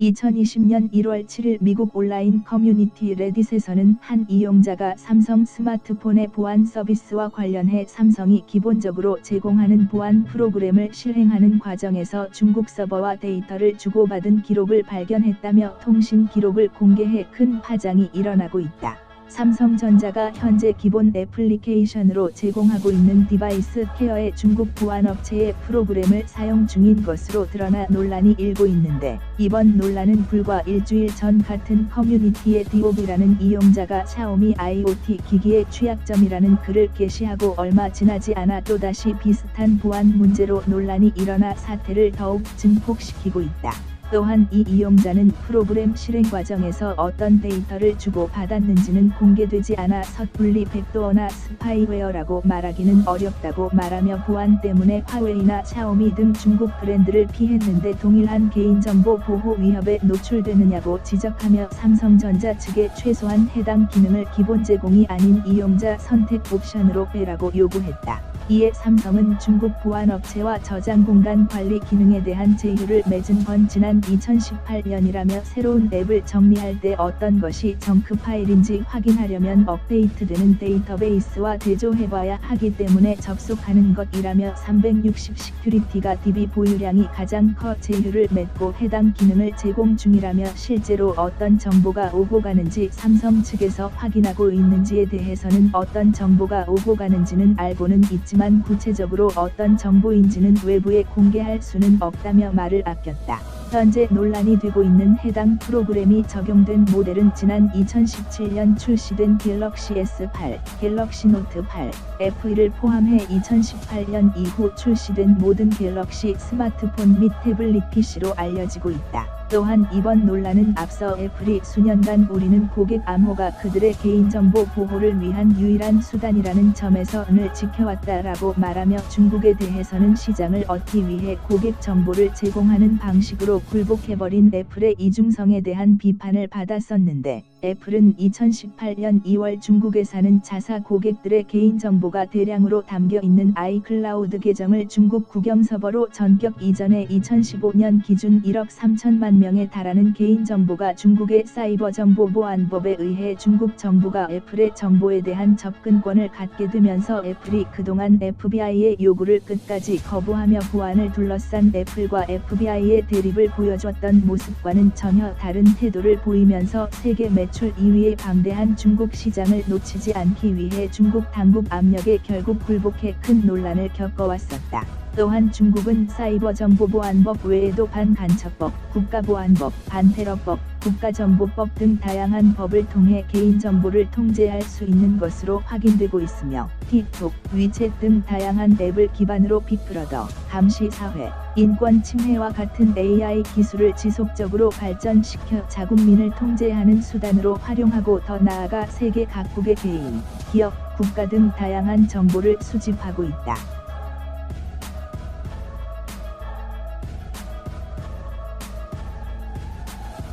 2020년 1월 7일 미국 온라인 커뮤니티 레딧에서는 한 이용자가 삼성 스마트폰의 보안 서비스와 관련해 삼성이 기본적으로 제공하는 보안 프로그램을 실행하는 과정에서 중국 서버와 데이터를 주고받은 기록을 발견했다며 통신 기록을 공개해 큰 파장이 일어나고 있다. 삼성전자가 현재 기본 애플리케이션으로 제공하고 있는 디바이스 케어의 중국 보안업체의 프로그램을 사용 중인 것으로 드러나 논란이 일고 있는데, 이번 논란은 불과 일주일 전 같은 커뮤니티에 디오비라는 이용자가 샤오미 IoT 기기의 취약점이라는 글을 게시하고 얼마 지나지 않아 또다시 비슷한 보안 문제로 논란이 일어나 사태를 더욱 증폭시키고 있다. 또한 이 이용자는 프로그램 실행 과정에서 어떤 데이터를 주고 받았는지는 공개되지 않아 섣불리 백도어나 스파이웨어라고 말하기는 어렵다고 말하며 보안 때문에 화웨이나 샤오미 등 중국 브랜드를 피했는데 동일한 개인정보 보호 위협에 노출되느냐고 지적하며 삼성전자 측에 최소한 해당 기능을 기본 제공이 아닌 이용자 선택 옵션으로 빼라고 요구했다. 이에 삼성은 중국 보안업체와 저장 공간 관리 기능에 대한 제휴를 맺은 건 지난 2018년이라며 새로운 앱을 정리할 때 어떤 것이 정크 파일인지 확인하려면 업데이트되는 데이터베이스와 대조해봐야 하기 때문에 접속하는 것이라며 360 시큐리티가 DB 보유량이 가장 커 제휴를 맺고 해당 기능을 제공 중이라며 실제로 어떤 정보가 오고 가는지 삼성 측에서 확인하고 있는지에 대해서는 어떤 정보가 오고 가는지는 알고는 있지만 구체적으로 어떤 정보인지는 외부에 공개할 수는 없다며 말을 아꼈다. 현재 논란이 되고 있는 해당 프로그램이 적용된 모델은 지난 2017년 출시된 갤럭시 S8, 갤럭시 노트 8, F1을 포함해 2018년 이후 출시된 모든 갤럭시 스마트폰 및 태블릿 PC로 알려지고 있다. 또한 이번 논란은 앞서 애플이 수년간 우리는 고객 암호가 그들의 개인정보 보호를 위한 유일한 수단이라는 점에서는 지켜왔다라고 말하며 중국에 대해서는 시장을 얻기 위해 고객 정보를 제공하는 방식으로 굴복해버린 애플의 이중성에 대한 비판을 받았었는데, 애플은 2018년 2월 중국에 사는 자사 고객들의 개인정보가 대량으로 담겨 있는 아이클라우드 계정을 중국 국영서버로 전격 이전해 2015년 기준 1억 3천만 명에 달하는 개인정보가 중국의 사이버정보보안법에 의해 중국 정부가 애플의 정보에 대한 접근권을 갖게 되면서 애플이 그동안 FBI의 요구를 끝까지 거부하며 보안을 둘러싼 애플과 FBI의 대립을 보여줬던 모습과는 전혀 다른 태도를 보이면서 세계 매출 2위의 방대한 중국 시장을 놓치지 않기 위해 중국 당국 압력에 결국 굴복해 큰 논란을 겪어왔었다. 또한 중국은 사이버정보보안법 외에도 반간첩법, 국가보안법, 반테러법, 국가정보법 등 다양한 법을 통해 개인정보를 통제할 수 있는 것으로 확인되고 있으며, 틱톡, 위챗 등 다양한 앱을 기반으로 빅브러더, 감시사회, 인권 침해와 같은 AI 기술을 지속적으로 발전시켜 자국민을 통제하는 수단으로 활용하고 더 나아가 세계 각국의 개인, 기업, 국가 등 다양한 정보를 수집하고 있다.